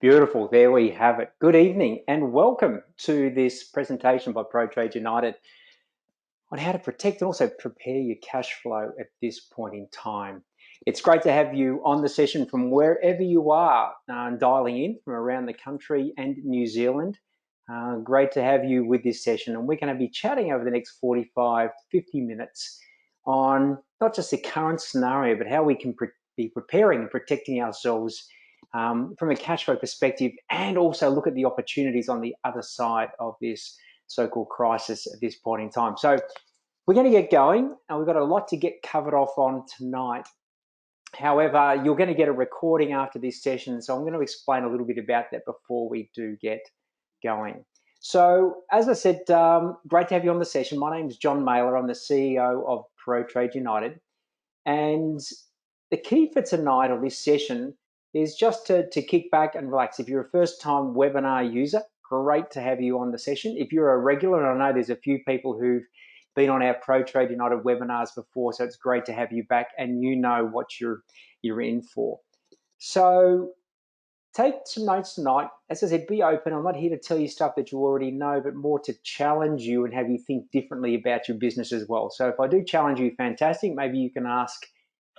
Beautiful. There we have it. Good evening and welcome to this presentation by PROTRADE United on how to protect and also prepare your cash flow at this point in time. It's great to have you on the session from wherever you are, dialing in from around the country and New Zealand. Great to have you with this session, and we're going to be chatting over the next 45 to 50 minutes on not just the current scenario, but how we can be preparing and protecting ourselves from a cash flow perspective, and also look at the opportunities on the other side of this so-called crisis at this point in time. So we're going to get going, and we've got a lot to get covered off on tonight. However, you're going to get a recording after this session, so I'm going to explain a little bit about that before we do get going. So, as I said, great to have you on the session. My name is John Mailer. I'm the CEO of PROTRADE United, and the key for tonight on this session is just to kick back and relax. If you're a first-time webinar user, great to have you on the session. If you're a regular, and I know there's a few people who've been on our PROTRADE United webinars before, so it's great to have you back and you know what you're in for. So take some notes tonight. As I said, be open. I'm not here to tell you stuff that you already know, but more to challenge you and have you think differently about your business as well. So if I do challenge you, fantastic. Maybe you can ask,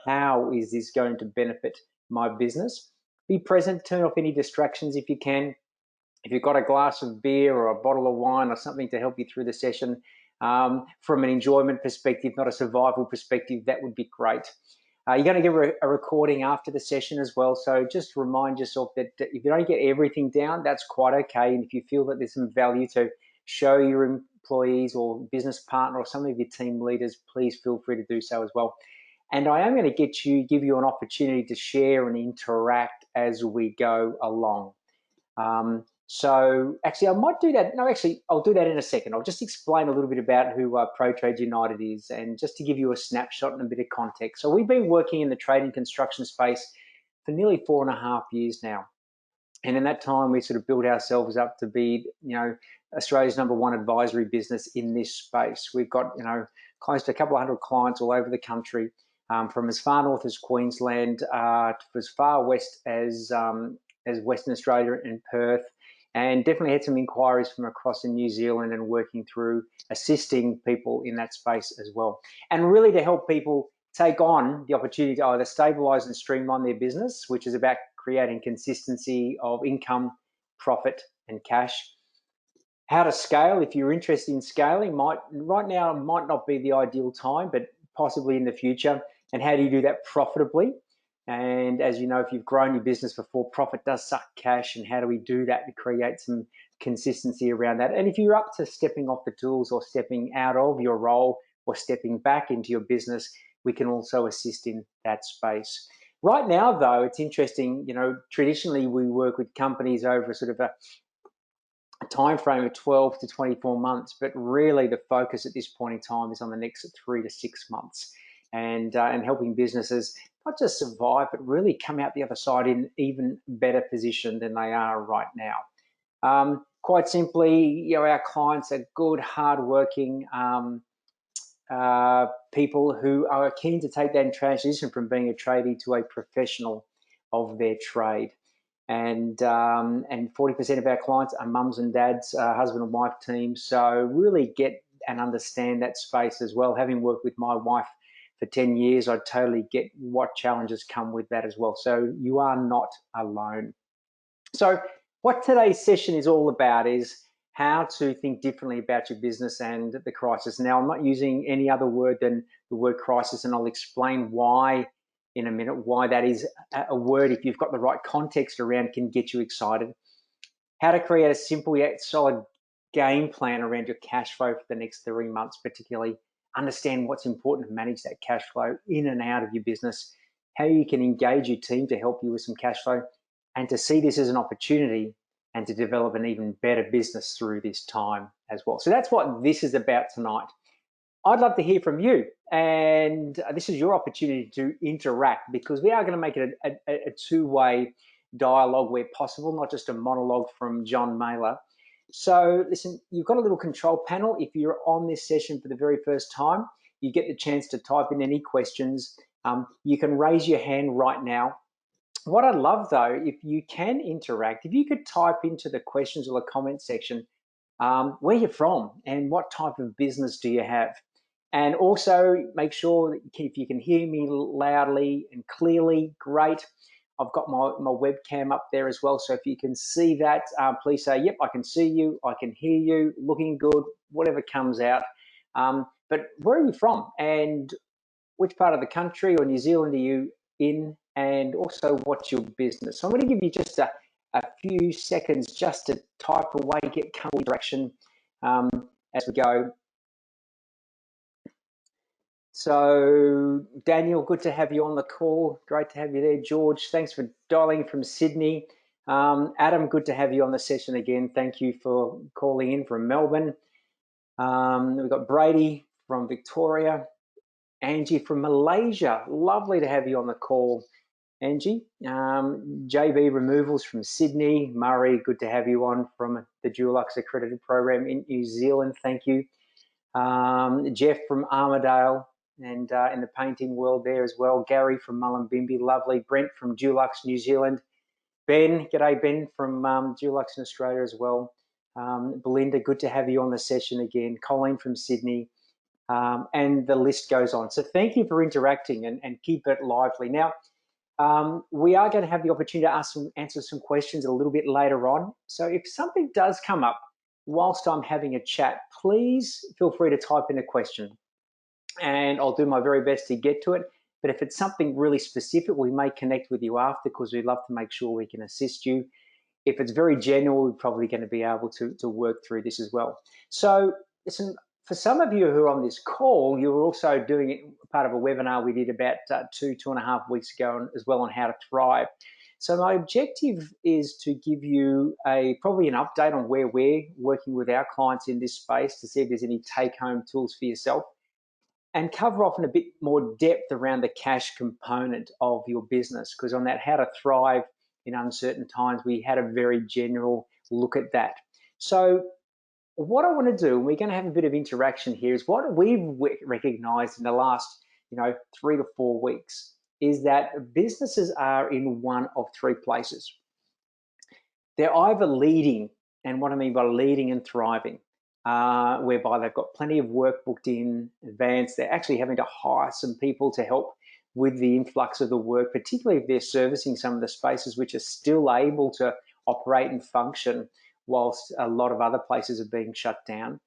how is this going to benefit my business? Be present, turn off any distractions if you can. If you've got a glass of beer or a bottle of wine or something to help you through the session, from an enjoyment perspective, not a survival perspective, that would be great. You're going to get a recording after the session as well, so just remind yourself that if you don't get everything down, that's quite okay. And if you feel that there's some value to show your employees or business partner or some of your team leaders, please feel free to do so as well. And I am going to give you an opportunity to share and interact as we go along. So actually, I might do that. No, actually, I'll do that in a second. I'll just explain a little bit about who PROTRADE United is, and just to give you a snapshot and a bit of context. So we've been working in the trade and construction space for nearly 4.5 years now. And in that time, we sort of built ourselves up to be, Australia's #1 advisory business in this space. We've got, close to a couple of hundred clients all over the country, from as far north as Queensland, to as far west as Western Australia and Perth, and definitely had some inquiries from across in New Zealand and working through assisting people in that space as well. And really to help people take on the opportunity to either stabilise and streamline their business, which is about creating consistency of income, profit and cash. How to scale, if you're interested in scaling, right now might not be the ideal time, but possibly in the future. And how do you do that profitably? And as you know, if you've grown your business before, profit does suck cash, and how do we do that to create some consistency around that? And if you're up to stepping off the tools or stepping out of your role or stepping back into your business, we can also assist in that space. Right now, though, it's interesting, traditionally we work with companies over sort of a time frame of 12 to 24 months, but really the focus at this point in time is on the next 3 to 6 months, and helping businesses not just survive, but really come out the other side in even better position than they are right now. Quite simply, our clients are good, hardworking people who are keen to take that transition from being a tradie to a professional of their trade. And 40% of our clients are mums and dads, husband and wife teams. So really get and understand that space as well. Having worked with my wife for 10 years, I totally get what challenges come with that as well. So you are not alone. So what today's session is all about is how to think differently about your business and the crisis. Now, I'm not using any other word than the word crisis, and I'll explain why in a minute, why that is a word, if you've got the right context around, can get you excited. How to create a simple yet solid game plan around your cash flow for the next 3 months, particularly understand what's important to manage that cash flow in and out of your business, how you can engage your team to help you with some cash flow, and to see this as an opportunity and to develop an even better business through this time as well. So that's what this is about tonight. I'd love to hear from you, and this is your opportunity to interact, because we are going to make it a two-way dialogue where possible, not just a monologue from John Mailer. So listen, you've got a little control panel. If you're on this session for the very first time, you get the chance to type in any questions. You can raise your hand right now, What I'd love though, if you can interact, if you could type into the questions or the comment section where you're from and what type of business do you have. And also make sure that if you can hear me loudly and clearly, great. I've got my webcam up there as well. So if you can see that, please say, yep, I can see you, I can hear you, looking good, whatever comes out. But where are you from? And which part of the country or New Zealand are you in? And also, what's your business? So I'm going to give you just a few seconds just to type away, get comfortable direction as we go. So, Daniel, good to have you on the call. Great to have you there. George, thanks for dialing from Sydney. Adam, good to have you on the session again. Thank you for calling in from Melbourne. We've got Brady from Victoria. Angie from Malaysia. Lovely to have you on the call, Angie. JB Removals from Sydney. Murray, good to have you on from the Dulux accredited program in New Zealand. Thank you. Jeff from Armidale and in the painting world there as well. Gary from Mullumbimby, lovely. Brent from Dulux, New Zealand. Ben, g'day Ben from Dulux in Australia as well. Belinda, good to have you on the session again. Colleen from Sydney. And the list goes on. So thank you for interacting and keep it lively. Now, we are going to have the opportunity to answer some questions a little bit later on. So if something does come up whilst I'm having a chat, please feel free to type in a question and I'll do my very best to get to it. But if it's something really specific, we may connect with you after because we'd love to make sure we can assist you. If it's very general, we're probably going to be able to work through this as well. So listen, for some of you who are on this call, you were also doing it part of a webinar we did about 2.5 weeks ago as well on how to thrive. So my objective is to give you probably an update on where we're working with our clients in this space to see if there's any take-home tools for yourself and cover off in a bit more depth around the cash component of your business, because on that how to thrive in uncertain times, we had a very general look at that. So what I want to do, and we're going to have a bit of interaction here, is what we've recognized in the last 3 to 4 weeks is that businesses are in one of three places. They're either leading, and what I mean by leading and thriving, whereby they've got plenty of work booked in advance. They're actually having to hire some people to help with the influx of the work, particularly if they're servicing some of the spaces which are still able to operate and function whilst a lot of other places are being shut down.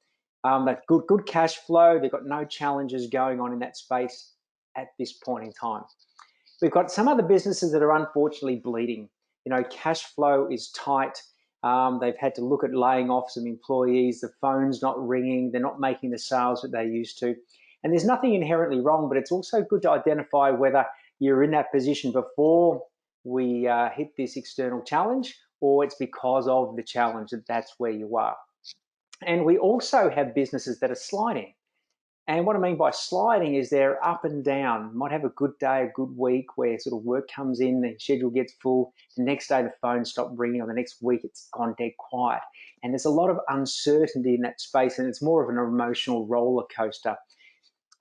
They've got good cash flow. They've got no challenges going on in that space at this point in time. We've got some other businesses that are unfortunately bleeding. Cash flow is tight. They've had to look at laying off some employees. The phone's not ringing. They're not making the sales that they used to. And there's nothing inherently wrong, but it's also good to identify whether you're in that position before we hit this external challenge, or it's because of the challenge that's where you are. And we also have businesses that are sliding. And what I mean by sliding is they're up and down. Might have a good day, a good week where sort of work comes in, the schedule gets full. The next day the phone stopped ringing, or the next week it's gone dead quiet. And there's a lot of uncertainty in that space, and it's more of an emotional roller coaster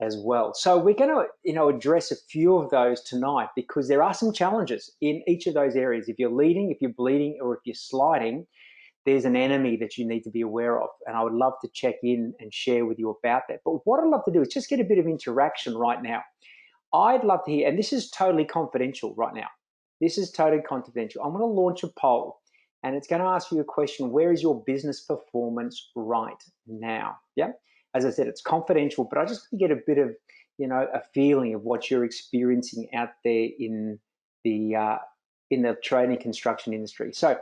as well. So we're going to address a few of those tonight because there are some challenges in each of those areas. If you're leading, if you're bleeding, or if you're sliding, there's an enemy that you need to be aware of. And I would love to check in and share with you about that. But what I'd love to do is just get a bit of interaction right now. I'd love to hear, and this is totally confidential right now. This is totally confidential. I'm going to launch a poll, and it's going to ask you a question: where is your business performance right now? Yeah. As I said, it's confidential, but I just want to get a bit of, a feeling of what you're experiencing out there in the trade and construction industry. So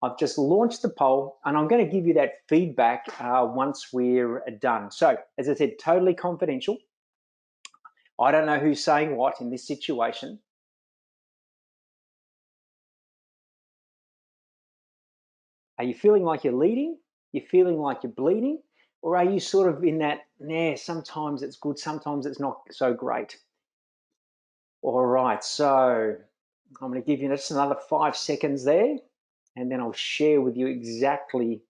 I've just launched the poll, and I'm going to give you that feedback once we're done. So, as I said, totally confidential. I don't know who's saying what in this situation. Are you feeling like you're leading? You're feeling like you're bleeding? Or are you sort of in that, sometimes it's good, sometimes it's not so great? All right, so I'm going to give you just another 5 seconds there, and then I'll share with you exactly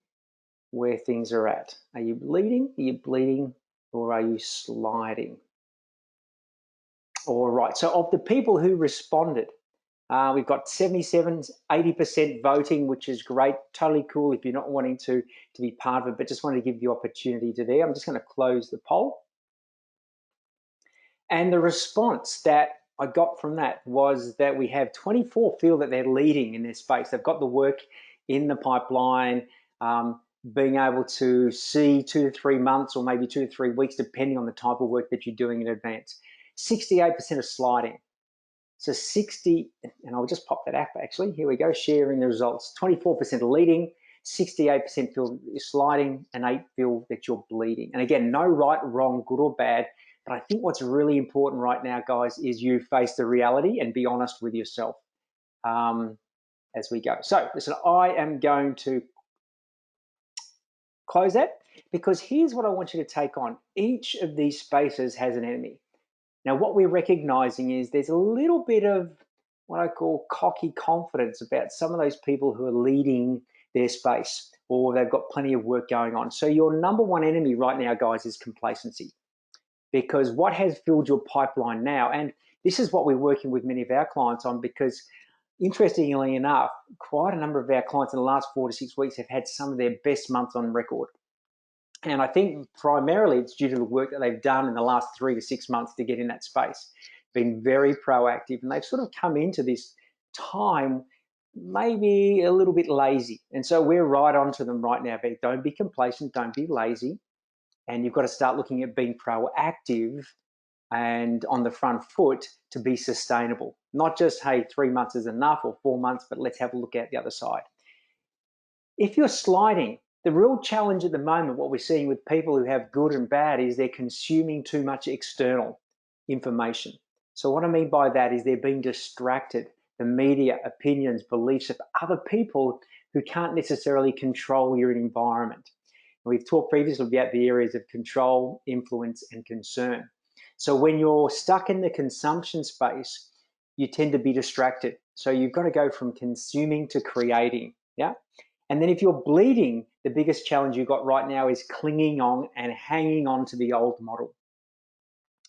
where things are at. Are you leading, are you bleeding, or are you sliding? All right, so of the people who responded, We've got 77, 80% voting, which is great. Totally cool if you're not wanting to be part of it, but just wanted to give you the opportunity to there. I'm just going to close the poll. And the response that I got from that was that we have 24 feel that they're leading in their space. They've got the work in the pipeline, being able to see 2 to 3 months or maybe 2 to 3 weeks, depending on the type of work that you're doing in advance. 68% are sliding. So 60, and I'll just pop that app actually. Here we go, sharing the results. 24% are leading, 68% feel you're sliding, and 8 feel that you're bleeding. And again, no right, wrong, good or bad. But I think what's really important right now, guys, is you face the reality and be honest with yourself as we go. So listen, I am going to close that because here's what I want you to take on. Each of these spaces has an enemy. Now, what we're recognizing is there's a little bit of what I call cocky confidence about some of those people who are leading their space or they've got plenty of work going on. So your number one enemy right now, guys, is complacency. Because what has filled your pipeline now, and this is what we're working with many of our clients on, because interestingly enough, quite a number of our clients in the last 4 to 6 weeks have had some of their best months on record. And I think primarily it's due to the work that they've done in the last 3 to 6 months to get in that space, been very proactive, and they've sort of come into this time maybe a little bit lazy. And so we're right onto them right now. But don't be complacent, don't be lazy. And you've got to start looking at being proactive and on the front foot to be sustainable. Not just, hey, 3 months is enough or 4 months, but let's have a look at the other side. If you're sliding, the real challenge at the moment, what we're seeing with people who have good and bad, is they're consuming too much external information. So what I mean by that is they're being distracted. The media, opinions, beliefs of other people who can't necessarily control your environment. We've talked previously about the areas of control, influence, and concern. So when you're stuck in the consumption space, you tend to be distracted. So you've got to go from consuming to creating, yeah? And then if you're bleeding, the biggest challenge you've got right now is clinging on and hanging on to the old model.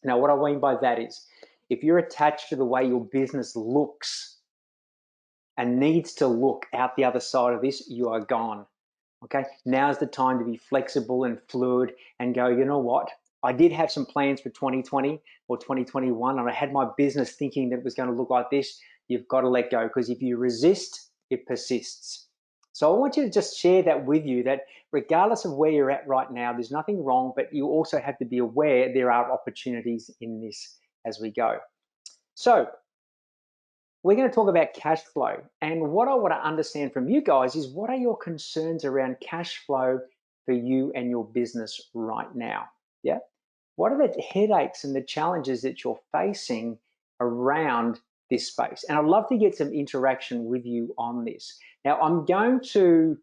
Now, what I mean by that is, if you're attached to the way your business looks and needs to look out the other side of this, you are gone. Okay, now's the time to be flexible and fluid and go, you know what? I did have some plans for 2020 or 2021, and I had my business thinking that it was going to look like this. You've got to let go, because if you resist, it persists. So I want you to just share that with you, that regardless of where you're at right now, there's nothing wrong, but you also have to be aware there are opportunities in this as we go. So we're going to talk about cash flow. And what I want to understand from you guys is, what are your concerns around cash flow for you and your business right now? Yeah. What are the headaches and the challenges that you're facing around this space? And I'd love to get some interaction with you on this. Now, I'm going to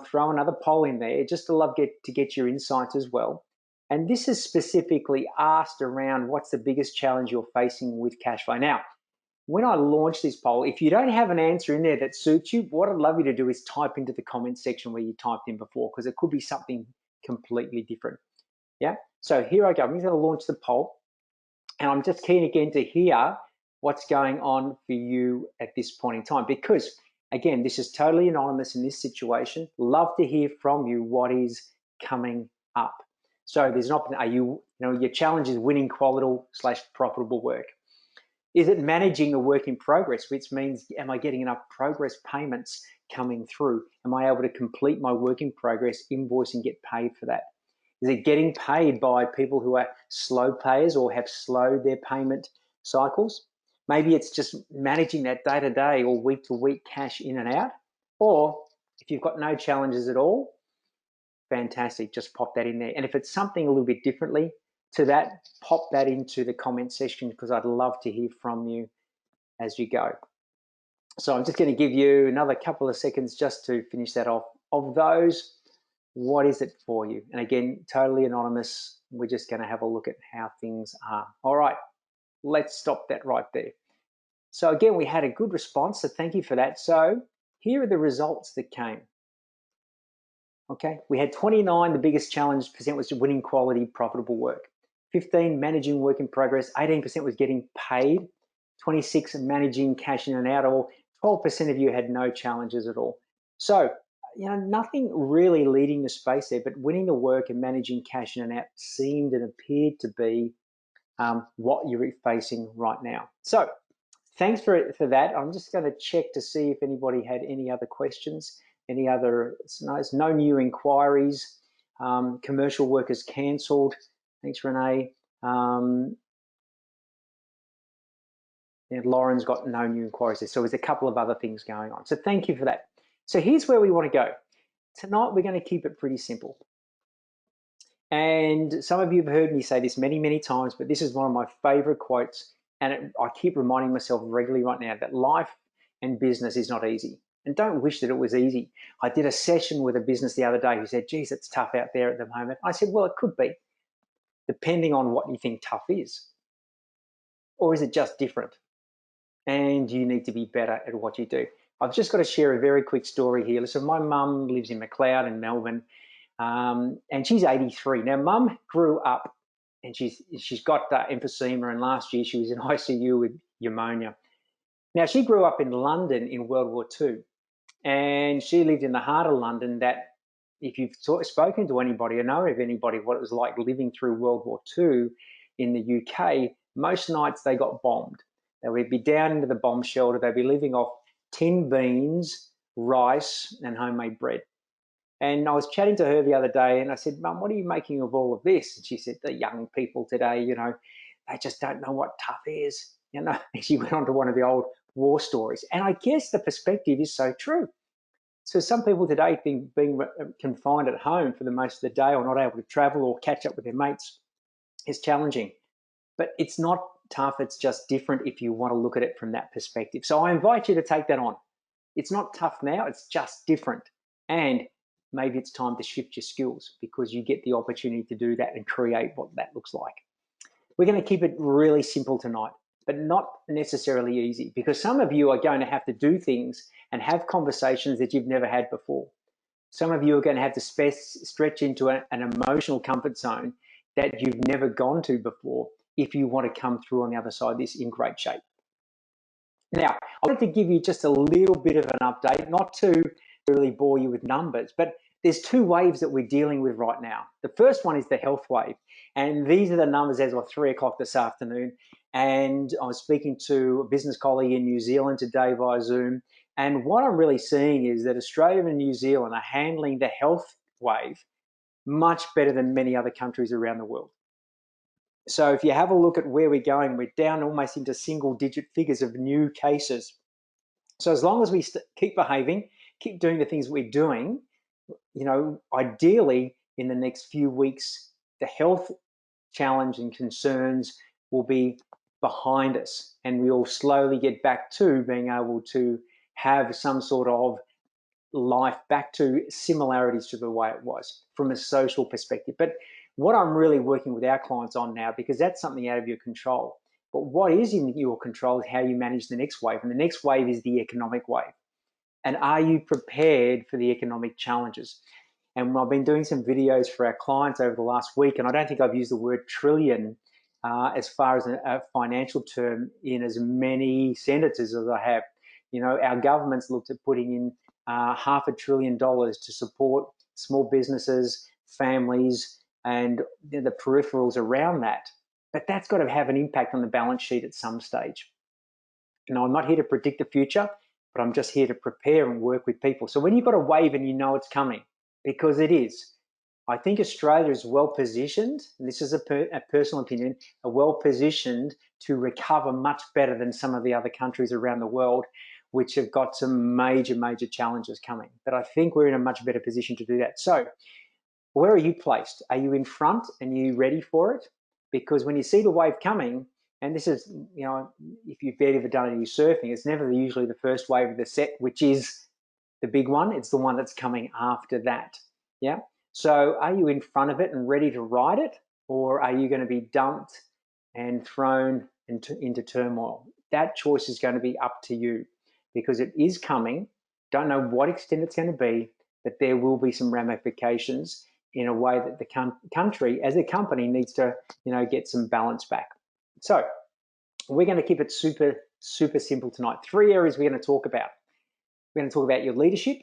throw another poll in there just to get your insights as well. And this is specifically asked around what's the biggest challenge you're facing with cash flow. Now, when I launch this poll, if you don't have an answer in there that suits you, what I'd love you to do is type into the comment section where you typed in before, because it could be something completely different. Yeah. So here I go. I'm going to launch the poll, and I'm just keen again to hear what's going on for you at this point in time, because again, this is totally anonymous in this situation. Love to hear from you what is coming up. So there's an option. Are your challenge is winning quality/profitable work. Is it managing a work in progress, which means, am I getting enough progress payments coming through? Am I able to complete my work in progress, invoice, and get paid for that? Is it getting paid by people who are slow payers or have slowed their payment cycles? Maybe it's just managing that day-to-day or week-to-week cash in and out. Or if you've got no challenges at all, fantastic, just pop that in there. And if it's something a little bit differently to that, pop that into the comment section, because I'd love to hear from you as you go. So I'm just going to give you another couple of seconds just to finish that off. Of those, what is it for you? And again, totally anonymous. We're just going to have a look at how things are. All right, let's stop that right there. So again, we had a good response, so thank you for that. So here are the results that came. Okay, we had 29, the biggest challenge percent was winning quality, profitable work. 15, managing work in progress. 18% was getting paid 26 managing cash in and out, or 12% of you had no challenges at all. So, nothing really leading the space there, but winning the work and managing cash in and out seemed and appeared to be what you're facing right now. So thanks for that. I'm just going to check to see if anybody had any other questions, any other, no new inquiries. Commercial workers cancelled. Thanks, Renee. Lauren's got no new inquiries there. So there's a couple of other things going on. So thank you for that. So here's where we want to go. Tonight, we're going to keep it pretty simple. And some of you have heard me say this many, many times, but this is one of my favorite quotes. And I keep reminding myself regularly right now that life and business is not easy. And don't wish that it was easy. I did a session with a business the other day who said, geez, it's tough out there at the moment. I said, well, it could be, depending on what you think tough is. Or is it just different? And you need to be better at what you do. I've just got to share a very quick story here. So my mum lives in McLeod in Melbourne, and she's 83. Now, mum grew up, and she's got emphysema, and last year she was in ICU with pneumonia. Now, she grew up in London in World War II, and she lived in the heart of London. That if you've spoken to anybody or know of anybody what it was like living through World War II in the UK, most nights they got bombed. They would be down into the bomb shelter. They'd be living off tin beans, rice, and homemade bread. And I was chatting to her the other day, and I said, Mum, what are you making of all of this? And she said, the young people today, they just don't know what tough is. And she went on to one of the old war stories. And I guess the perspective is so true. So some people today think being confined at home for the most of the day or not able to travel or catch up with their mates is challenging. But it's not tough, it's just different if you want to look at it from that perspective. So I invite you to take that on. It's not tough now, it's just different. And maybe it's time to shift your skills because you get the opportunity to do that and create what that looks like. We're going to keep it really simple tonight, but not necessarily easy, because some of you are going to have to do things and have conversations that you've never had before. Some of you are going to have to stretch into an emotional comfort zone that you've never gone to before if you want to come through on the other side of this in great shape. Now, I wanted to give you just a little bit of an update, not to really bore you with numbers, but there's two waves that we're dealing with right now. The first one is the health wave, and these are the numbers as of 3 o'clock this afternoon. And I was speaking to a business colleague in New Zealand today via Zoom, and what I'm really seeing is that Australia and New Zealand are handling the health wave much better than many other countries around the world. So if you have a look at where we're going, we're down almost into single-digit figures of new cases. So as long as we keep behaving, keep doing the things we're doing, ideally in the next few weeks, the health challenge and concerns will be behind us, and we'll slowly get back to being able to have some sort of life back to similarities to the way it was from a social perspective. But what I'm really working with our clients on now, because that's something out of your control, but what is in your control is how you manage the next wave. And the next wave is the economic wave. And are you prepared for the economic challenges? And I've been doing some videos for our clients over the last week, and I don't think I've used the word trillion as far as a financial term in as many sentences as I have. Our government's looked at putting in $500 billion to support small businesses, families, and the peripherals around that. But that's got to have an impact on the balance sheet at some stage. I'm not here to predict the future, but I'm just here to prepare and work with people. So when you've got a wave and you know it's coming, because it is, I think Australia is well positioned, and this is a personal opinion, are well positioned to recover much better than some of the other countries around the world, which have got some major, major challenges coming. But I think we're in a much better position to do that. So where are you placed? Are you in front and are you ready for it? Because when you see the wave coming, and this is, if you've ever done any surfing, it's never usually the first wave of the set, which is the big one. It's the one that's coming after that. Yeah. So are you in front of it and ready to ride it? Or are you going to be dumped and thrown into turmoil? That choice is going to be up to you, because it is coming. Don't know what extent it's going to be, but there will be some ramifications in a way that the country as a company needs to, get some balance back. So we're going to keep it super Super simple tonight. 3 areas we're going to talk about. We're going to talk about your leadership.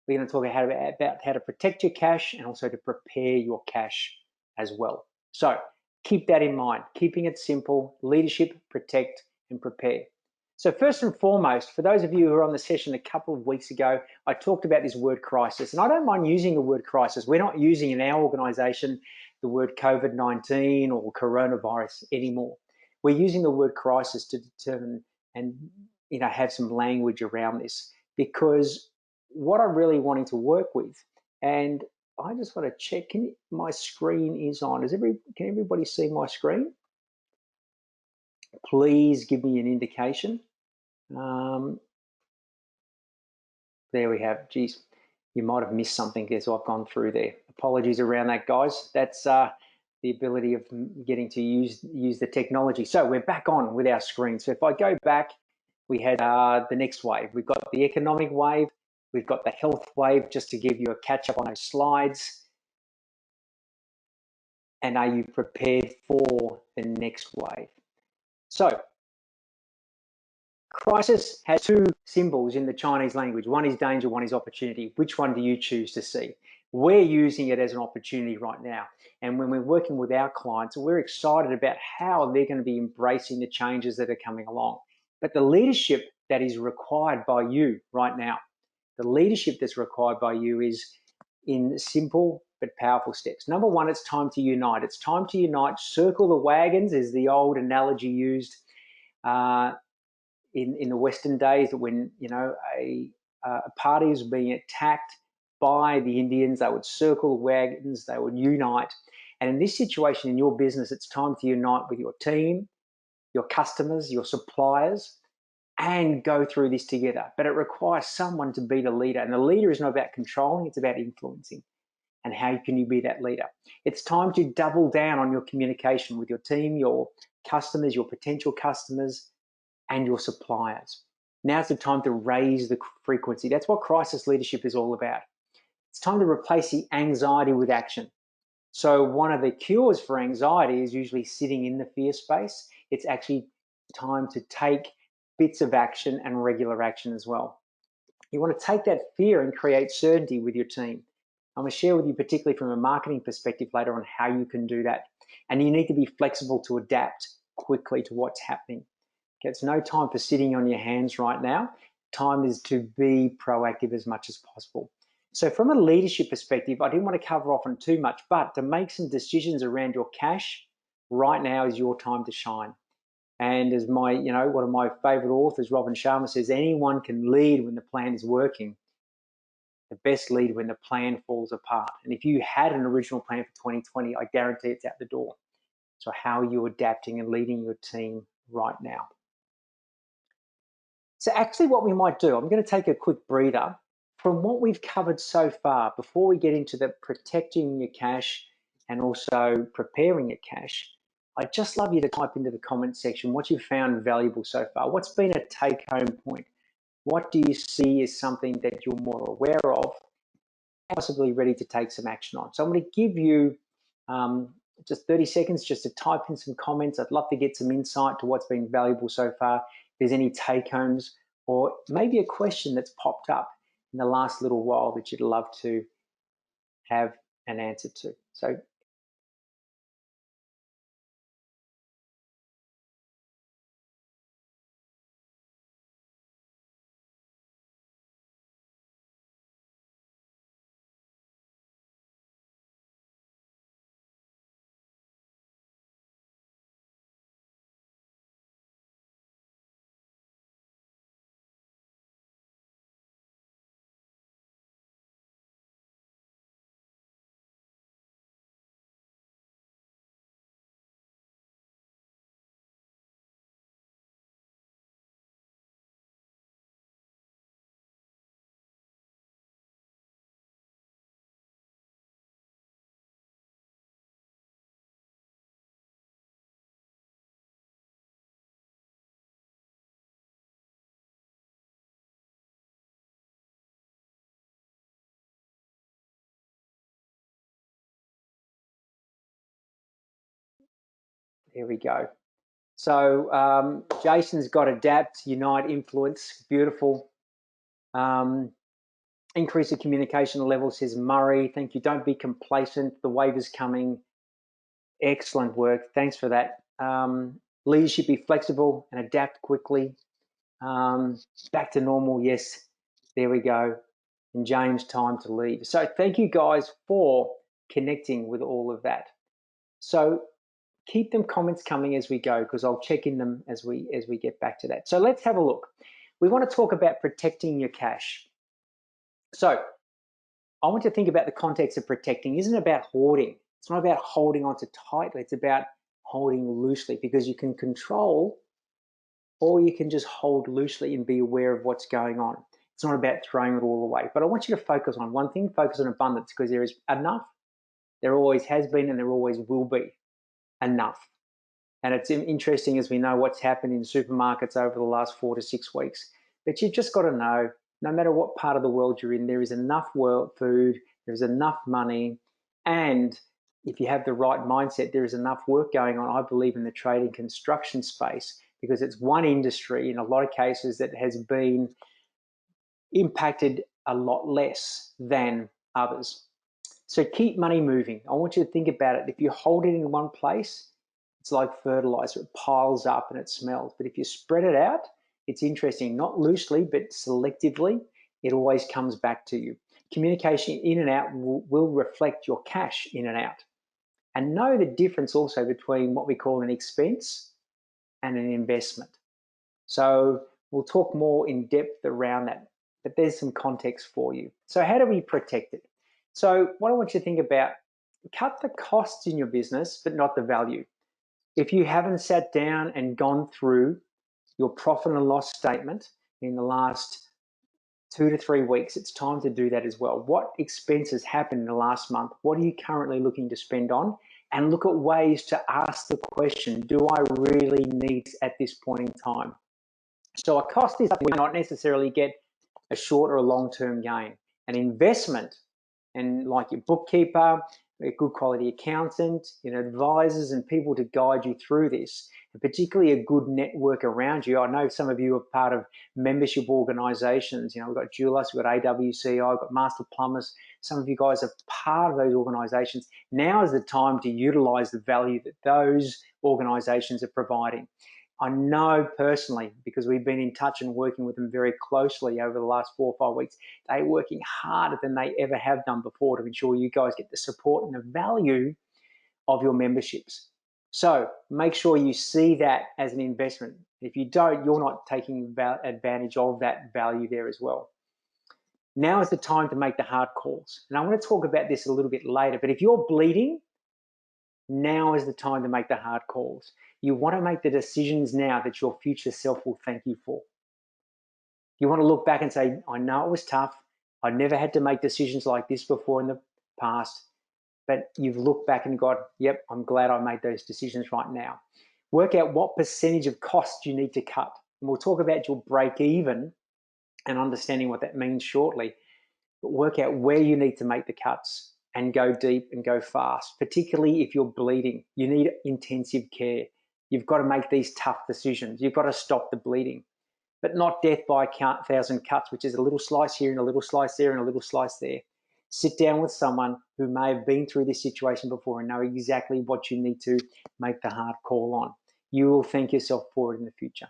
We're going to talk about how to protect your cash and also to prepare your cash as well. So keep that in mind, keeping it simple: leadership, protect, and prepare. So first and foremost, for those of you who were on the session a couple of weeks ago, I talked about this word crisis, and I don't mind using the word crisis. We're not using in our organization the word COVID-19 or coronavirus anymore. We're using the word crisis to determine and have some language around this, because what I'm really wanting to work with, and I just want to check, my screen is on. Can everybody see my screen? Please give me an indication. There we have. Geez, you might have missed something as I've gone through there. Apologies around that, guys. That's the ability of getting to use the technology. So we're back on with our screen. So if I go back, we had the next wave. We've got the economic wave. We've got the health wave, just to give you a catch up on those slides. And are you prepared for the next wave? So crisis has two symbols in the Chinese language. One is danger, one is opportunity. Which one do you choose to see? We're using it as an opportunity right now. And when we're working with our clients, we're excited about how they're going to be embracing the changes that are coming along. But the leadership that is required by you right now, the leadership that's required by you is in simple but powerful steps. Number one, it's time to unite. It's time to unite. Circle the wagons is the old analogy used in the Western days, that when a party was being attacked by the Indians, they would circle the wagons, they would unite. And in this situation in your business, it's time to unite with your team, your customers, your suppliers, and go through this together. But it requires someone to be the leader. And the leader is not about controlling, it's about influencing. And how can you be that leader? It's time to double down on your communication with your team, your customers, your potential customers, and your suppliers. Now's the time to raise the frequency. That's what crisis leadership is all about. It's time to replace the anxiety with action. So one of the cures for anxiety is usually sitting in the fear space. It's actually time to take bits of action and regular action as well. You want to take that fear and create certainty with your team. I'm going to share with you, particularly from a marketing perspective later, on how you can do that. And you need to be flexible to adapt quickly to what's happening. Okay, it's no time for sitting on your hands right now. Time is to be proactive as much as possible. So from a leadership perspective, I didn't want to cover off on too much, but to make some decisions around your cash, right now is your time to shine. And as one of my favorite authors, Robin Sharma, says, anyone can lead when the plan is working. The best lead when the plan falls apart. And if you had an original plan for 2020, I guarantee it's out the door. So how are you adapting and leading your team right now? So actually what we might do, I'm going to take a quick breather from what we've covered so far before we get into the protecting your cash and also preparing your cash. I'd just love you to type into the comment section what you've found valuable so far. What's been a take-home point? What do you see as something that you're more aware of, possibly ready to take some action on? So I'm going to give you just 30 seconds just to type in some comments. I'd love to get some insight to what's been valuable so far. If there's any take-homes or maybe a question that's popped up in the last little while that you'd love to have an answer to. So there we go. So Jason's got adapt, unite, influence. Beautiful. Increase the communication level, says Murray. Thank you. Don't be complacent. The wave is coming. Excellent work. Thanks for that. Leadership, be flexible and adapt quickly. Back to normal. Yes, there we go. And James, time to lead. So thank you guys for connecting with all of that. So keep them comments coming as we go, because I'll check in them as we get back to that. So let's have a look. We want to talk about protecting your cash. So I want you to think about the context of protecting. It isn't about hoarding. It's not about holding on to tightly. It's about holding loosely, because you can control, or you can just hold loosely and be aware of what's going on. It's not about throwing it all away. But I want you to focus on one thing, focus on abundance, because there is enough. There always has been, and there always will be enough. And it's interesting, as we know what's happened in supermarkets over the last 4 to 6 weeks. But you've just got to know, no matter what part of the world you're in, there is enough food, there's enough money, and if you have the right mindset, there is enough work going on, I believe, in the trade and construction space, because it's one industry in a lot of cases that has been impacted a lot less than others. So keep money moving. I want you to think about it. If you hold it in one place, it's like fertilizer. It piles up and it smells. But if you spread it out, it's interesting, not loosely, but selectively, it always comes back to you. Communication in and out will reflect your cash in and out. And know the difference also between what we call an expense and an investment. So we'll talk more in depth around that, but there's some context for you. So how do we protect it? So what I want you to think about, cut the costs in your business, but not the value. If you haven't sat down and gone through your profit and loss statement in the last 2 to 3 weeks, it's time to do that as well. What expenses happened in the last month? What are you currently looking to spend on? And look at ways to ask the question, do I really need at this point in time? So a cost is something we not necessarily get a short or a long-term gain. An investment, and like your bookkeeper, a good quality accountant, advisors and people to guide you through this, and particularly a good network around you. I know some of you are part of membership organizations. We've got Julas, we've got AWCI, we've got Master Plumbers. Some of you guys are part of those organizations. Now is the time to utilize the value that those organizations are providing. I know personally, because we've been in touch and working with them very closely over the last 4 or 5 weeks, they're working harder than they ever have done before to ensure you guys get the support and the value of your memberships. So make sure you see that as an investment. If you don't, you're not taking advantage of that value there as well. Now is the time to make the hard calls. And I'm going to talk about this a little bit later, but if you're bleeding, now is the time to make the hard calls. You want to make the decisions now that your future self will thank you for. You want to look back and say, I know it was tough. I never had to make decisions like this before in the past, but you've looked back and gone, yep, I'm glad I made those decisions right now. Work out what percentage of costs you need to cut. And we'll talk about your break even and understanding what that means shortly. But work out where you need to make the cuts and go deep and go fast, particularly if you're bleeding. You need intensive care. You've got to make these tough decisions. You've got to stop the bleeding, but not death by 1,000 cuts, which is a little slice here and a little slice there and a little slice there. Sit down with someone who may have been through this situation before and know exactly what you need to make the hard call on. You will thank yourself for it in the future.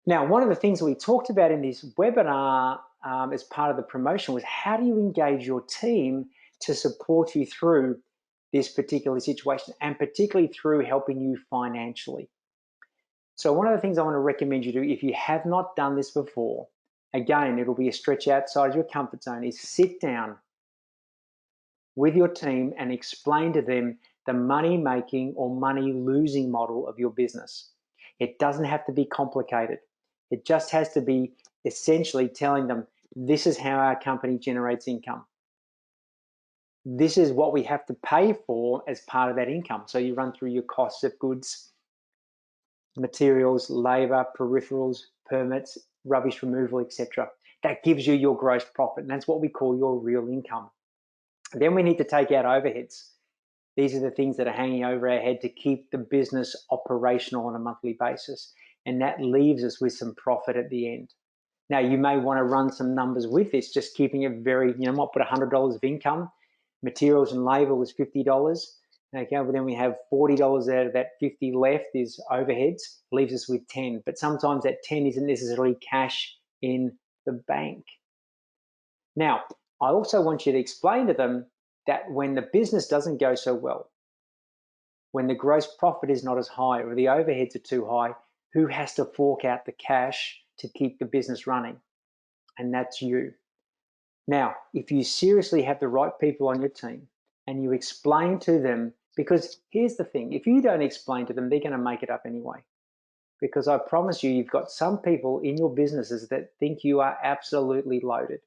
Now, one of the things we talked about in this webinar as part of the promotion was, how do you engage your team to support you through this particular situation, and particularly through helping you financially? So one of the things I want to recommend you do, if you have not done this before, again, it'll be a stretch outside of your comfort zone, is sit down with your team and explain to them the money-making or money-losing model of your business. It doesn't have to be complicated. It just has to be essentially telling them, this is how our company generates income. This is what we have to pay for as part of that income. So you run through your costs of goods, materials, labor, peripherals, permits, rubbish removal, etc. That gives you your gross profit, and that's what we call your real income. Then we need to take out overheads. These are the things that are hanging over our head to keep the business operational on a monthly basis. And that leaves us with some profit at the end. Now, you may want to run some numbers with this, just keeping it very, might put $100 of income. Materials and labor was $50. Okay, well then we have $40 out of that 50 left is overheads, leaves us with 10. But sometimes that 10 isn't necessarily cash in the bank. Now, I also want you to explain to them that when the business doesn't go so well, when the gross profit is not as high or the overheads are too high, who has to fork out the cash to keep the business running? And that's you. Now, if you seriously have the right people on your team and you explain to them, because here's the thing, if you don't explain to them, they're going to make it up anyway. Because I promise you, you've got some people in your businesses that think you are absolutely loaded.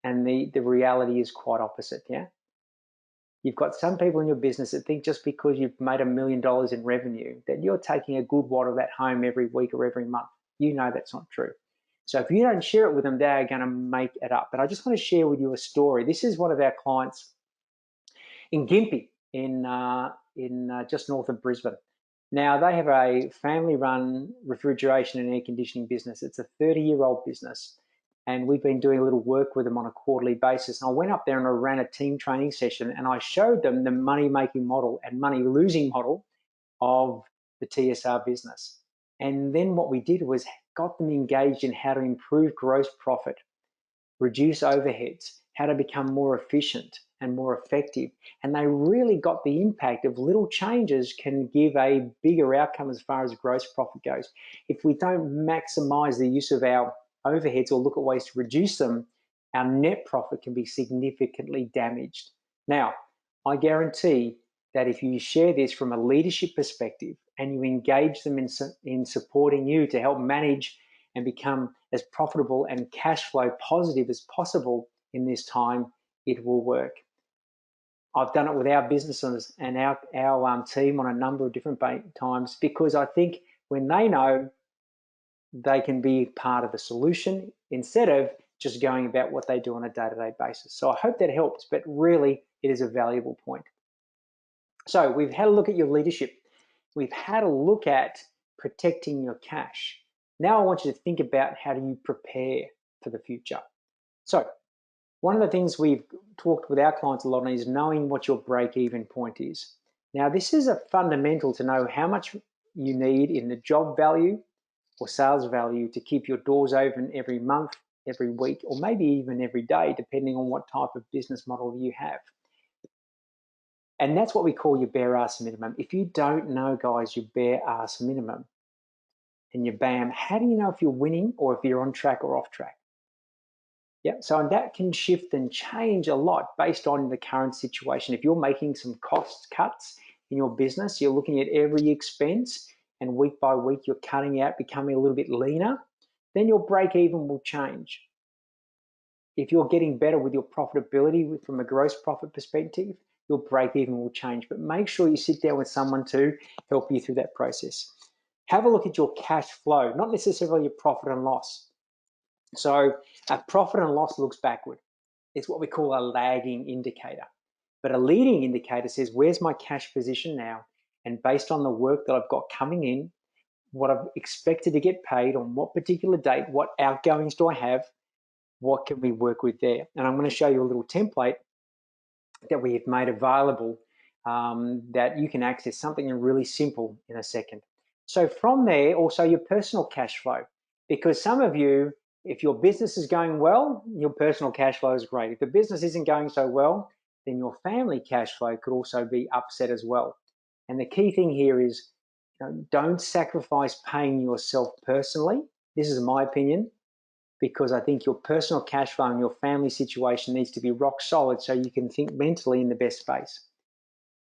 And the reality is quite opposite, yeah? You've got some people in your business that think just because you've made $1 million in revenue, that you're taking a good wad of that home every week or every month. You know that's not true. So if you don't share it with them, they're going to make it up. But I just want to share with you a story. This is one of our clients in Gympie, in just north of Brisbane. Now, they have a family-run refrigeration and air conditioning business. It's a 30-year-old business, and we've been doing a little work with them on a quarterly basis. And I went up there and I ran a team training session, and I showed them the money-making model and money-losing model of the TSR business. And then what we did was got them engaged in how to improve gross profit, reduce overheads, how to become more efficient and more effective. And they really got the impact of little changes can give a bigger outcome as far as gross profit goes. If we don't maximize the use of our overheads or look at ways to reduce them, our net profit can be significantly damaged. Now, I guarantee that if you share this from a leadership perspective and you engage them in supporting you to help manage and become as profitable and cash flow positive as possible in this time, it will work. I've done it with our businesses and our team on a number of different times, because I think when they know, they can be part of the solution instead of just going about what they do on a day-to-day basis. So I hope that helps, but really it is a valuable point. So we've had a look at your leadership. We've had a look at protecting your cash. Now I want you to think about how do you prepare for the future. So one of the things we've talked with our clients a lot on is knowing what your break-even point is. Now, this is a fundamental to know how much you need in the job value or sales value to keep your doors open every month, every week, or maybe even every day, depending on what type of business model you have. And that's what we call your bare ass minimum. If you don't know, guys, your bare ass minimum and your BAM, how do you know if you're winning or if you're on track or off track? Yeah, so that can shift and change a lot based on the current situation. If you're making some cost cuts in your business, you're looking at every expense and week by week you're cutting out, becoming a little bit leaner, then your break even will change. If you're getting better with your profitability from a gross profit perspective, your break even will change. But make sure you sit down with someone to help you through that process. Have a look at your cash flow, not necessarily your profit and loss. So a profit and loss looks backward. It's what we call a lagging indicator. But a leading indicator says, where's my cash position now? And based on the work that I've got coming in, what I've expected to get paid on what particular date, what outgoings do I have, what can we work with there? And I'm going to show you a little template that we have made available that you can access, something really simple in a second. So from there, also your personal cash flow, because some of you, if your business is going well, your personal cash flow is great. If the business isn't going so well, then your family cash flow could also be upset as well. And the key thing here is, don't sacrifice paying yourself personally. This is my opinion, because I think your personal cash flow and your family situation needs to be rock solid so you can think mentally in the best space.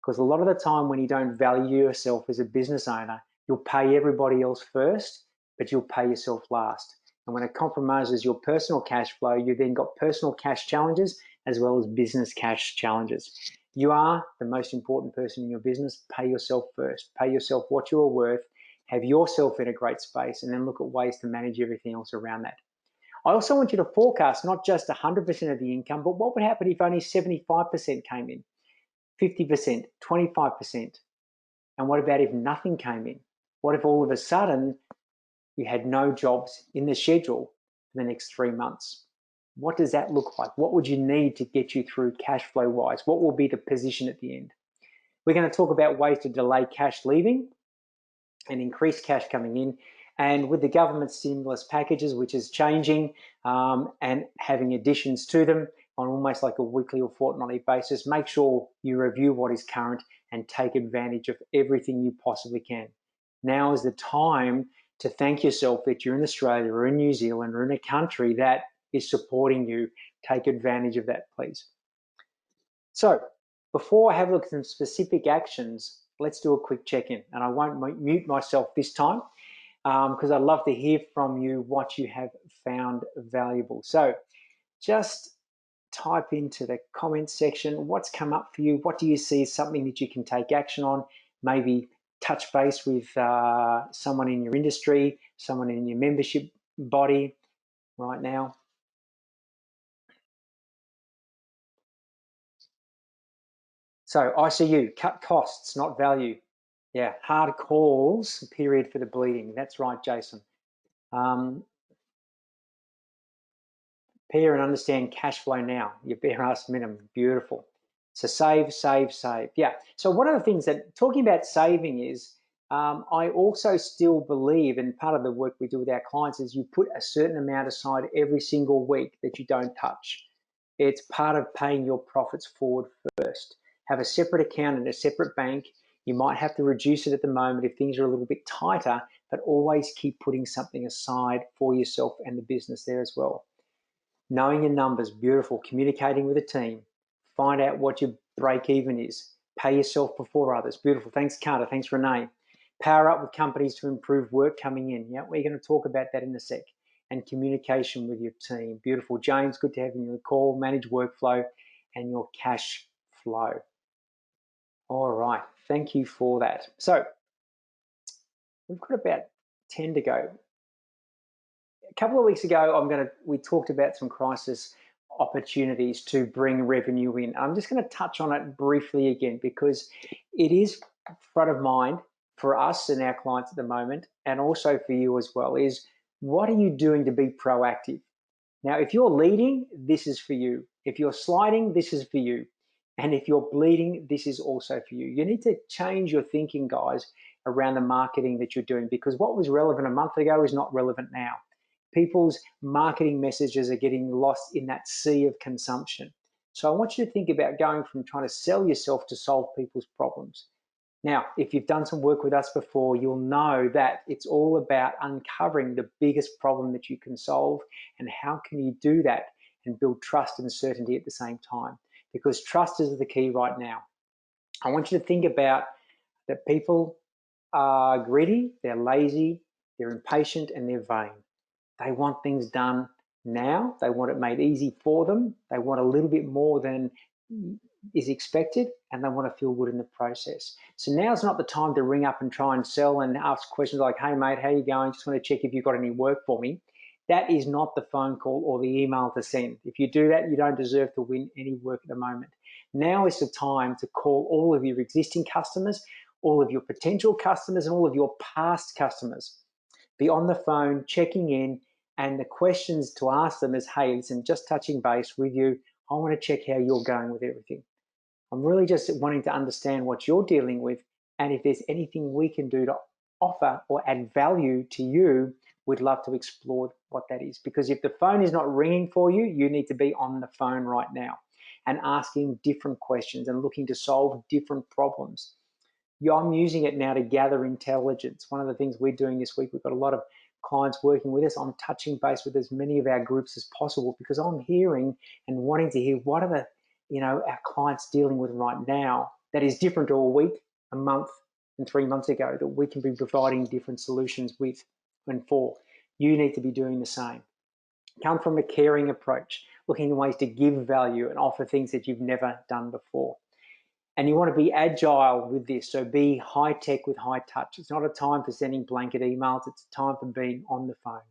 Because a lot of the time when you don't value yourself as a business owner, you'll pay everybody else first, but you'll pay yourself last. And when it compromises your personal cash flow, you then got personal cash challenges as well as business cash challenges. You are the most important person in your business. Pay yourself first. Pay yourself what you are worth. Have yourself in a great space, and then look at ways to manage everything else around that. I also want you to forecast not just 100% of the income, but what would happen if only 75% came in? 50%, 25%? And what about if nothing came in? What if all of a sudden you had no jobs in the schedule for the next 3 months? What does that look like? What would you need to get you through cash flow wise? What will be the position at the end? We're going to talk about ways to delay cash leaving and increase cash coming in. And with the government stimulus packages, which is changing and having additions to them on almost like a weekly or fortnightly basis, make sure you review what is current and take advantage of everything you possibly can. Now is the time to thank yourself that you're in Australia or in New Zealand or in a country that is supporting you. Take advantage of that, please. So before I have a look at some specific actions, let's do a quick check-in. And I won't mute myself this time because I'd love to hear from you what you have found valuable. So just type into the comments section what's come up for you. What do you see as something that you can take action on? Maybe touch base with someone in your industry, someone in your membership body right now. So ICU, cut costs, not value. Yeah, hard calls, period for the bleeding. That's right, Jason. Pair and understand cash flow now. Your bare ass minimum. Beautiful. So save, save, save. Yeah. So one of the things that talking about saving is I also still believe, and part of the work we do with our clients is you put a certain amount aside every single week that you don't touch. It's part of paying your profits forward first. Have a separate account in a separate bank. You might have to reduce it at the moment if things are a little bit tighter, but always keep putting something aside for yourself and the business there as well. Knowing your numbers, beautiful. Communicating with a team. Find out what your break even is. Pay yourself before others. Beautiful. Thanks, Carter. Thanks, Renee. Power up with companies to improve work coming in. Yeah, we're going to talk about that in a sec. And communication with your team. Beautiful. James, good to have you on the call. Manage workflow and your cash flow. All right. Thank you for that. So we've got about 10 to go. A couple of weeks ago, we talked about some crisis opportunities to bring revenue in. I'm just going to touch on it briefly again because it is front of mind for us and our clients at the moment, and also for you as well, is what are you doing to be proactive? Now, if you're leading, this is for you. If you're sliding, this is for you. And if you're bleeding, this is also for you. You need to change your thinking, guys, around the marketing that you're doing, because what was relevant a month ago is not relevant now. People's marketing messages are getting lost in that sea of consumption. So I want you to think about going from trying to sell yourself to solve people's problems. Now, if you've done some work with us before, you'll know that it's all about uncovering the biggest problem that you can solve and how can you do that and build trust and certainty at the same time, because trust is the key right now. I want you to think about that people are greedy, they're lazy, they're impatient, and they're vain. They want things done now. They want it made easy for them. They want a little bit more than is expected, and they want to feel good in the process. So now's not the time to ring up and try and sell and ask questions like, hey, mate, how you going? Just want to check if you've got any work for me. That is not the phone call or the email to send. If you do that, you don't deserve to win any work at the moment. Now is the time to call all of your existing customers, all of your potential customers, and all of your past customers. Be on the phone, checking in, and the questions to ask them is, hey, listen, just touching base with you. I want to check how you're going with everything. I'm really just wanting to understand what you're dealing with, and if there's anything we can do to offer or add value to you, we'd love to explore what that is. Because if the phone is not ringing for you, you need to be on the phone right now and asking different questions and looking to solve different problems. I'm using it now to gather intelligence. One of the things we're doing this week, we've got a lot of clients working with us. I'm touching base with as many of our groups as possible because I'm hearing and wanting to hear what are our clients dealing with right now that is different to a week, a month, and 3 months ago, that we can be providing different solutions with and for. You need to be doing the same. Come from a caring approach, looking at ways to give value and offer things that you've never done before. And you want to be agile with this, so be high tech with high touch. It's not a time for sending blanket emails, it's a time for being on the phone.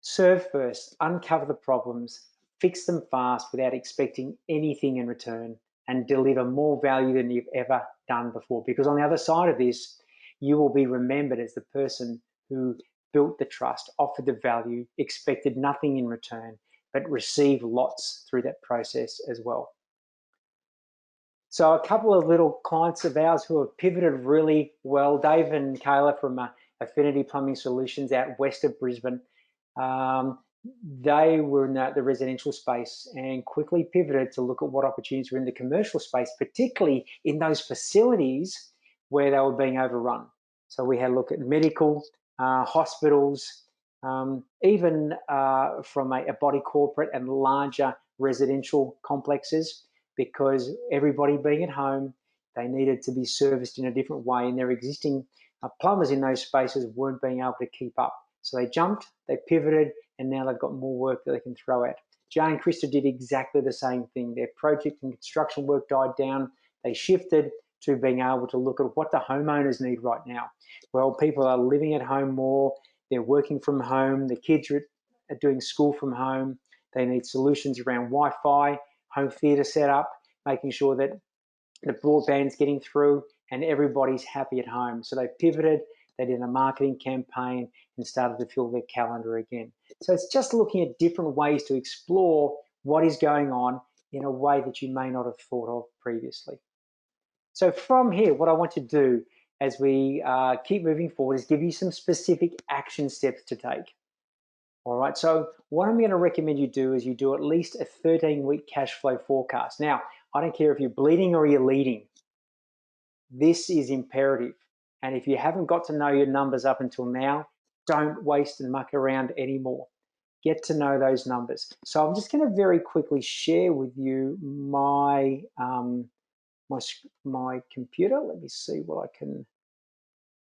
Serve first, uncover the problems, fix them fast without expecting anything in return, and deliver more value than you've ever done before. Because on the other side of this, you will be remembered as the person who built the trust, offered the value, expected nothing in return, but received lots through that process as well. So a couple of little clients of ours who have pivoted really well, Dave and Kayla from Affinity Plumbing Solutions out west of Brisbane, they were in the residential space and quickly pivoted to look at what opportunities were in the commercial space, particularly in those facilities where they were being overrun. So we had a look at medical, hospitals, even from a body corporate and larger residential complexes, because everybody being at home, they needed to be serviced in a different way, and their existing plumbers in those spaces weren't being able to keep up. So they jumped, they pivoted, and now they've got more work that they can throw at. Jay and Krista did exactly the same thing. Their project and construction work died down. They shifted to being able to look at what the homeowners need right now. Well, people are living at home more, they're working from home, the kids are doing school from home, they need solutions around Wi-Fi, home theatre setup, making sure that the broadband's getting through and everybody's happy at home. So they pivoted, they did a marketing campaign and started to fill their calendar again. So it's just looking at different ways to explore what is going on in a way that you may not have thought of previously. So from here, what I want to do as we keep moving forward is give you some specific action steps to take. All right, so what I'm going to recommend you do is you do at least a 13-week cash flow forecast. Now, I don't care if you're bleeding or you're leading. This is imperative. And if you haven't got to know your numbers up until now, don't waste and muck around anymore. Get to know those numbers. So I'm just going to very quickly share with you my my computer. Let me see what I can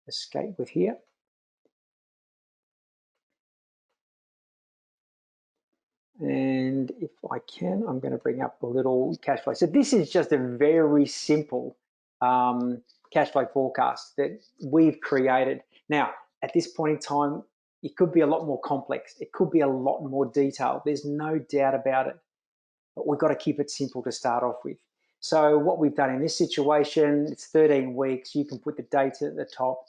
escape with here. And if I can, I'm going to bring up a little cash flow. So this is just a very simple cash flow forecast that we've created. Now, at this point in time, it could be a lot more complex. It could be a lot more detailed. There's no doubt about it. But we've got to keep it simple to start off with. So what we've done in this situation, it's 13 weeks. You can put the date at the top,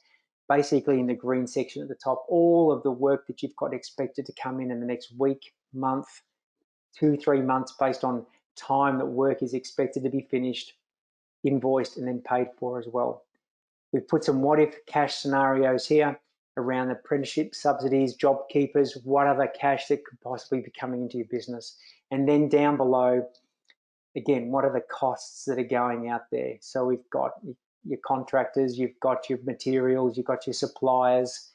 basically in the green section at the top, all of the work that you've got expected to come in the next week, month, 2-3 months, based on time that work is expected to be finished, invoiced, and then paid for as well. We've put some what if cash scenarios here around apprenticeship subsidies, job keepers, what other cash that could possibly be coming into your business. And then down below, again, what are the costs that are going out there? So we've got your contractors, you've got your materials, you've got your suppliers,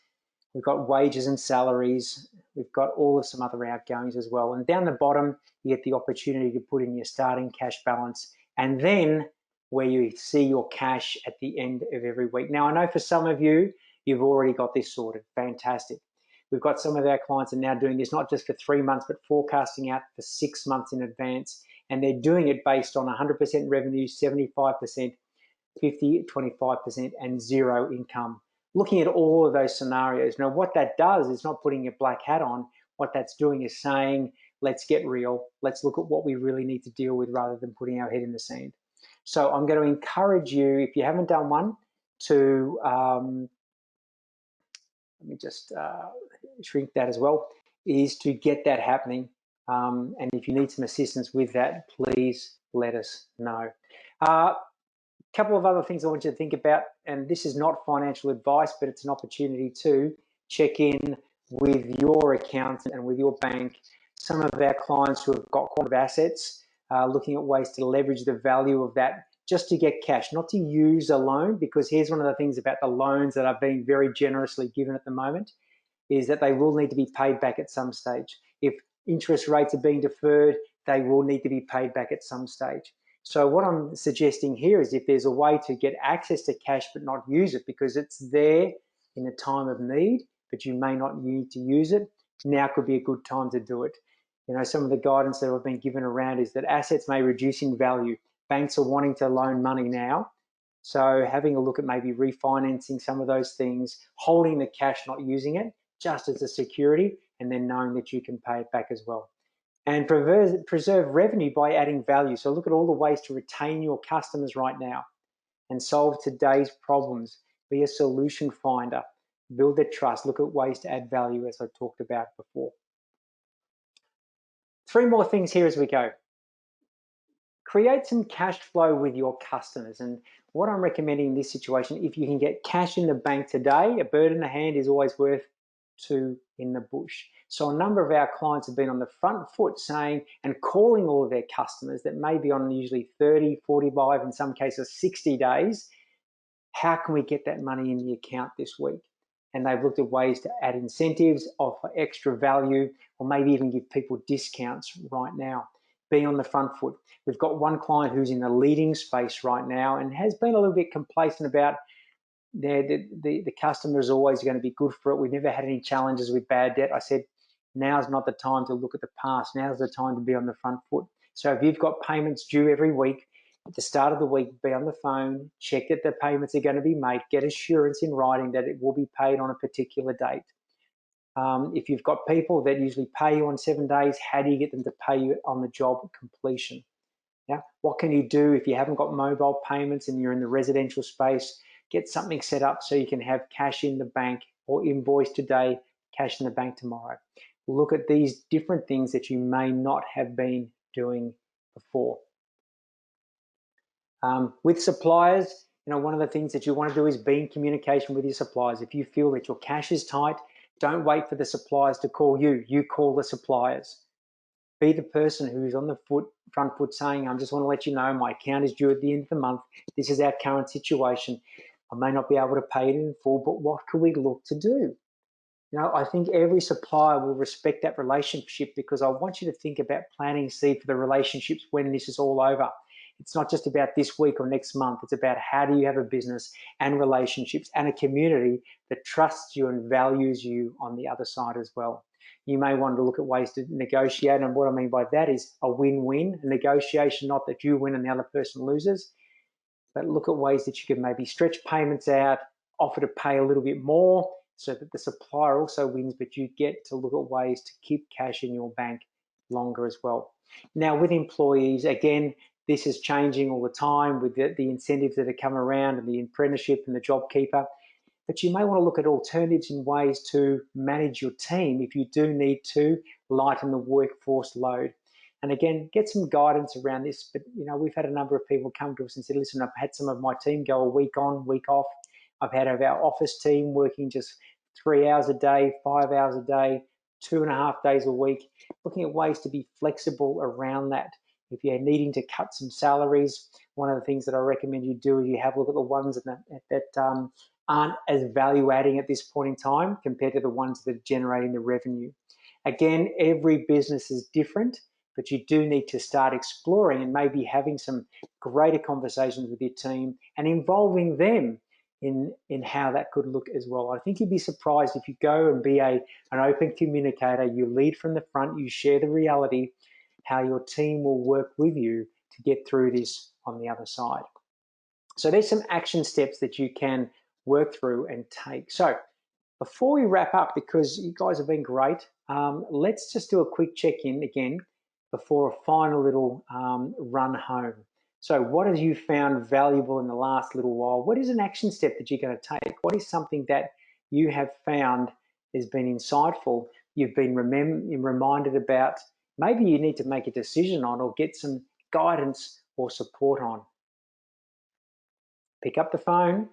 we've got wages and salaries, we've got all of some other outgoings as well. And down the bottom, you get the opportunity to put in your starting cash balance, and then where you see your cash at the end of every week. Now, I know for some of you, you've already got this sorted. Fantastic. We've got some of our clients are now doing this not just for 3 months, but forecasting out for 6 months in advance. And they're doing it based on 100% revenue, 75%, 50, 25%, and zero income. Looking at all of those scenarios. Now, what that does is not putting a black hat on. What that's doing is saying, let's get real. Let's look at what we really need to deal with rather than putting our head in the sand. So I'm going to encourage you, if you haven't done one, to, let me just shrink that as well, is to get that happening. And if you need some assistance with that, please let us know. Couple of other things I want you to think about, and this is not financial advice, but it's an opportunity to check in with your accountant and with your bank. Some of our clients who have got quite a lot of assets, looking at ways to leverage the value of that just to get cash, not to use a loan, because here's one of the things about the loans that are being very generously given at the moment, is that they will need to be paid back at some stage. If interest rates are being deferred, they will need to be paid back at some stage. So what I'm suggesting here is if there's a way to get access to cash but not use it because it's there in a time of need, but you may not need to use it, now could be a good time to do it. You know, some of the guidance that I've been given around is that assets may reduce in value. Banks are wanting to loan money now. So having a look at maybe refinancing some of those things, holding the cash, not using it, just as a security, and then knowing that you can pay it back as well. and preserve revenue by adding value. So look at all the ways to retain your customers right now and solve today's problems. Be a solution finder, build their trust, look at ways to add value, as I talked about before. 3 more things here as we go. Create some cash flow with your customers. And what I'm recommending in this situation, if you can get cash in the bank today, a bird in the hand is always worth 2 in the bush. So a number of our clients have been on the front foot saying and calling all of their customers that may be on usually 30, 45, in some cases 60 days. How can we get that money in the account this week? And they've looked at ways to add incentives, offer extra value, or maybe even give people discounts right now. Be on the front foot. We've got one client who's in the leading space right now and has been a little bit complacent about the customer is always going to be good for it. We've never had any challenges with bad debt. I said, now's not the time to look at the past. Now's the time to be on the front foot. So if you've got payments due every week, at the start of the week, be on the phone, check that the payments are going to be made, get assurance in writing that it will be paid on a particular date. If you've got people that usually pay you on 7 days, how do you get them to pay you on the job completion? Yeah. What can you do if you haven't got mobile payments and you're in the residential space? Get something set up so you can have cash in the bank, or invoice today, cash in the bank tomorrow. Look at these different things that you may not have been doing before. With suppliers, one of the things that you want to do is be in communication with your suppliers. If you feel that your cash is tight, don't wait for the suppliers to call you. You call the suppliers. Be the person who's on the front foot saying, I just want to let you know my account is due at the end of the month. This is our current situation. I may not be able to pay it in full, but what can we look to do? I think every supplier will respect that relationship, because I want you to think about planting seed for the relationships when this is all over. It's not just about this week or next month. It's about how do you have a business and relationships and a community that trusts you and values you on the other side as well. You may want to look at ways to negotiate, and what I mean by that is a win-win, a negotiation, not that you win and the other person loses, but look at ways that you can maybe stretch payments out, offer to pay a little bit more so that the supplier also wins, but you get to look at ways to keep cash in your bank longer as well. Now, with employees, again, this is changing all the time with the incentives that have come around and the apprenticeship and the JobKeeper. But you may want to look at alternatives and ways to manage your team if you do need to lighten the workforce load. And again, get some guidance around this. But, we've had a number of people come to us and said, listen, I've had some of my team go a week on, week off. I've had our office team working just 3 hours a day, 5 hours a day, 2.5 days a week, looking at ways to be flexible around that. If you're needing to cut some salaries, one of the things that I recommend you do is you have a look at the ones that aren't as value adding at this point in time compared to the ones that are generating the revenue. Again, every business is different, but you do need to start exploring and maybe having some greater conversations with your team and involving them in how that could look as well. I think you'd be surprised if you go and be an open communicator, you lead from the front, you share the reality, how your team will work with you to get through this on the other side. So there's some action steps that you can work through and take. So before we wrap up, because you guys have been great, let's just do a quick check-in again before a final little run home. So what have you found valuable in the last little while? What is an action step that you're going to take? What is something that you have found has been insightful, you've been reminded about, maybe you need to make a decision on or get some guidance or support on? Pick up the phone,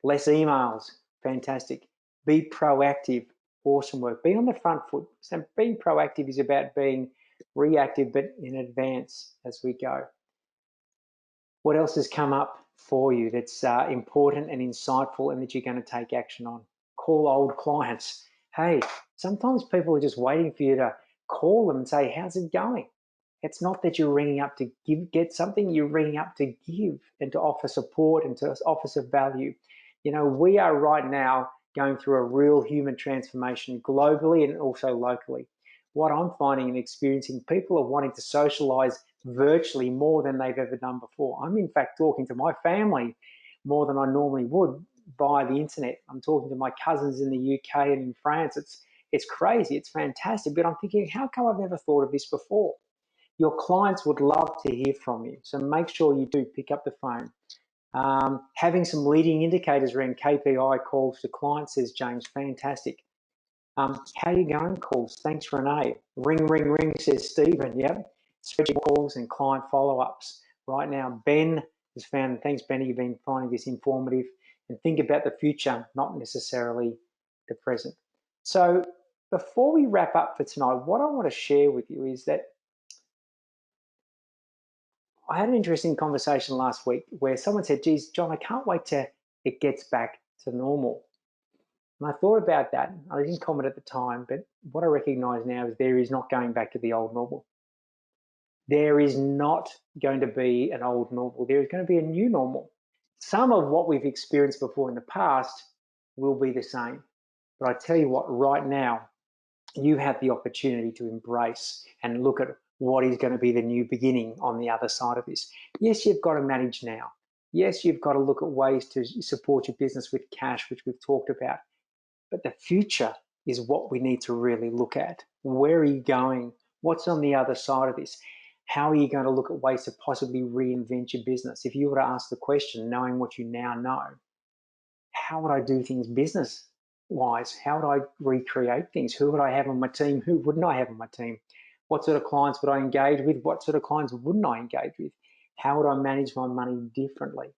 less emails, fantastic. Be proactive, awesome work. Be on the front foot. So being proactive is about being reactive, but in advance as we go. What else has come up for you that's important and insightful and that you're going to take action on? Call old clients. Hey, sometimes people are just waiting for you to call them and say, how's it going? It's not that you're ringing up to get something, you're ringing up to give and to offer support and to offer some value. We are right now going through a real human transformation globally and also locally. What I'm finding and experiencing, people are wanting to socialize virtually more than they've ever done before. I'm in fact talking to my family more than I normally would via the internet. I'm talking to my cousins in the UK and in France. It's crazy, it's fantastic, but I'm thinking, how come I've never thought of this before? Your clients would love to hear from you, so make sure you do pick up the phone. Having some leading indicators around KPI calls to clients, says James, fantastic. How you going calls? Thanks, Renee. Ring, ring, ring, says Stephen. Yep. Spreadsheet calls and client follow-ups. Right now, Ben has found, thanks, Benny, you've been finding this informative. And think about the future, not necessarily the present. So before we wrap up for tonight, what I want to share with you is that I had an interesting conversation last week where someone said, geez, John, I can't wait till it gets back to normal. And I thought about that. I didn't comment at the time, but what I recognize now is there is not going back to the old normal. There is not going to be an old normal. There is going to be a new normal. Some of what we've experienced before in the past will be the same. But I tell you what, right now, you have the opportunity to embrace and look at what is going to be the new beginning on the other side of this. Yes, you've got to manage now. Yes, you've got to look at ways to support your business with cash, which we've talked about. But the future is what we need to really look at. Where are you going? What's on the other side of this? How are you going to look at ways to possibly reinvent your business? If you were to ask the question, knowing what you now know, how would I do things business-wise? How would I recreate things? Who would I have on my team? Who wouldn't I have on my team? What sort of clients would I engage with? What sort of clients wouldn't I engage with? How would I manage my money differently?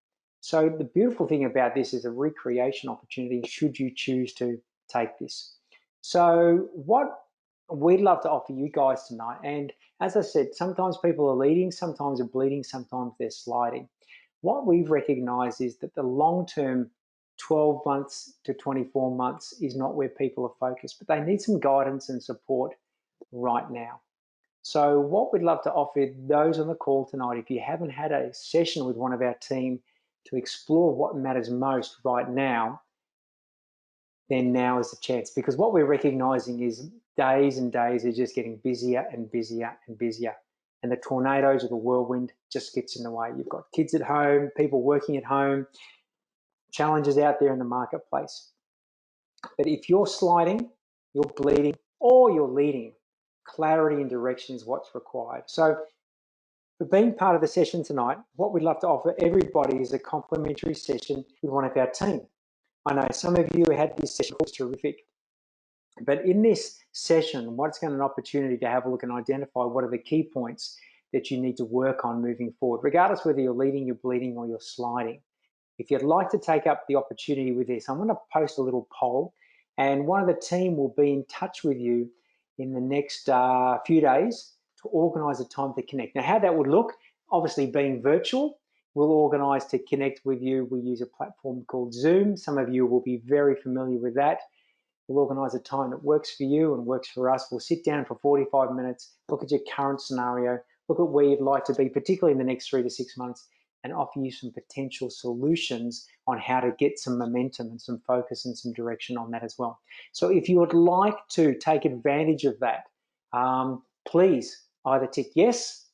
So the beautiful thing about this is a recreation opportunity should you choose to take this. So what we'd love to offer you guys tonight, and as I said, sometimes people are leading, sometimes they're bleeding, sometimes they're sliding. What we've recognized is that the long-term 12 months to 24 months is not where people are focused, but they need some guidance and support right now. So what we'd love to offer those on the call tonight, if you haven't had a session with one of our team to explore what matters most right now, then now is the chance. Because what we're recognizing is days and days are just getting busier and busier and busier. And the tornadoes or the whirlwind just gets in the way. You've got kids at home, people working at home, challenges out there in the marketplace. But if you're sliding, you're bleeding, or you're leading, clarity and direction is what's required. So for being part of the session tonight, what we'd love to offer everybody is a complimentary session with one of our team. I know some of you had this session, it was terrific. But in this session, what's going to be an opportunity to have a look and identify what are the key points that you need to work on moving forward, regardless whether you're leading, you're bleeding, or you're sliding. If you'd like to take up the opportunity with this, I'm going to post a little poll, and one of the team will be in touch with you in the next few days to organise a time to connect. Now, how that would look, obviously being virtual, we'll organise to connect with you. We use a platform called Zoom. Some of you will be very familiar with that. We'll organise a time that works for you and works for us. We'll sit down for 45 minutes, look at your current scenario, look at where you'd like to be, particularly in the next 3 to 6 months, and offer you some potential solutions on how to get some momentum and some focus and some direction on that as well. So if you would like to take advantage of that, please either tick yes.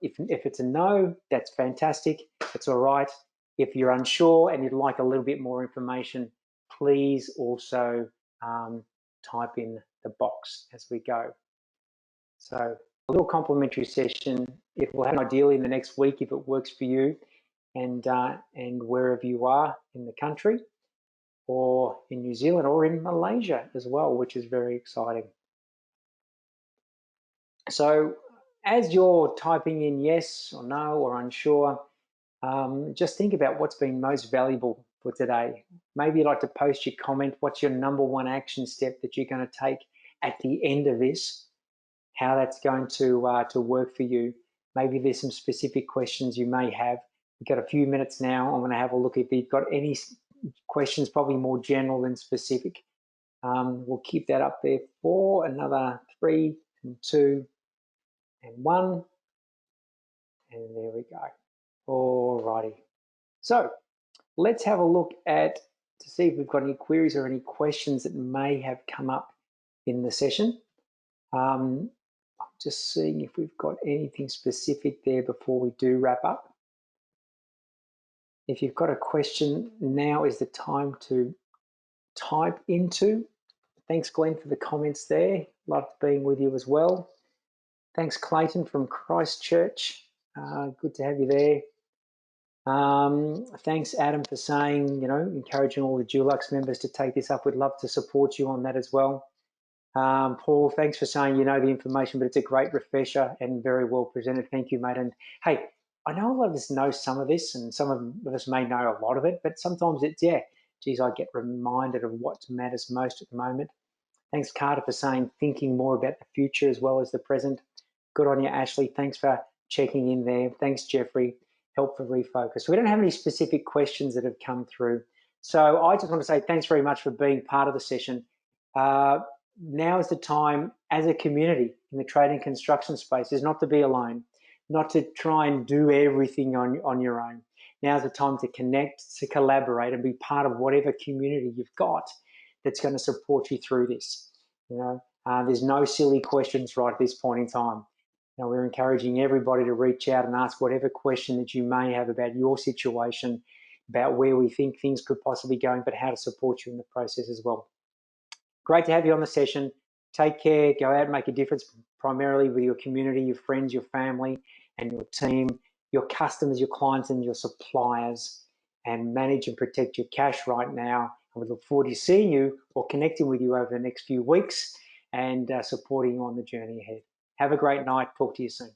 If it's a no, that's fantastic. It's all right. If you're unsure and you'd like a little bit more information, please also type in the box as we go. So a little complimentary session. It will happen ideally in the next week if it works for you, and wherever you are in the country, or in New Zealand, or in Malaysia as well, which is very exciting. So as you're typing in yes or no or unsure, just think about what's been most valuable for today. Maybe you'd like to post your comment. What's your number one action step that you're going to take at the end of this? How that's going to work for you. Maybe there's some specific questions you may have. We've got a few minutes now. I'm going to have a look if you've got any questions, probably more general than specific. We'll keep that up there for another 3 and 2 and 1. And there we go. All righty. So let's have a look at to see if we've got any queries or any questions that may have come up in the session. I'm just seeing if we've got anything specific there before we do wrap up. If you've got a question, now is the time to type into Thanks, Glenn, for the comments there. Loved being with you as well. Thanks, Clayton from Christchurch. Good to have you there. Thanks, Adam, for saying, encouraging all the Dulux members to take this up. We'd love to support you on that as well. Paul, thanks for saying you know the information, but it's a great refresher and very well presented. Thank you, mate. And hey, I know a lot of us know some of this, and some of us may know a lot of it, but sometimes it's, geez, I get reminded of what matters most at the moment. Thanks, Carter, for saying thinking more about the future as well as the present. Good on you, Ashley. Thanks for checking in there. Thanks, Jeffrey. Help for refocus. So we don't have any specific questions that have come through. So I just want to say thanks very much for being part of the session. Now is the time as a community in the trade and construction space is not to be alone, not to try and do everything on your own. Now's the time to connect, to collaborate, and be part of whatever community you've got that's going to support you through this. There's no silly questions right at this point in time. We're encouraging everybody to reach out and ask whatever question that you may have about your situation, about where we think things could possibly go, but how to support you in the process as well. Great to have you on the session. Take care. Go out and make a difference, primarily with your community, your friends, your family, and your team, your customers, your clients, and your suppliers, and manage and protect your cash right now. And we look forward to seeing you or connecting with you over the next few weeks and supporting you on the journey ahead. Have a great night. Talk to you soon.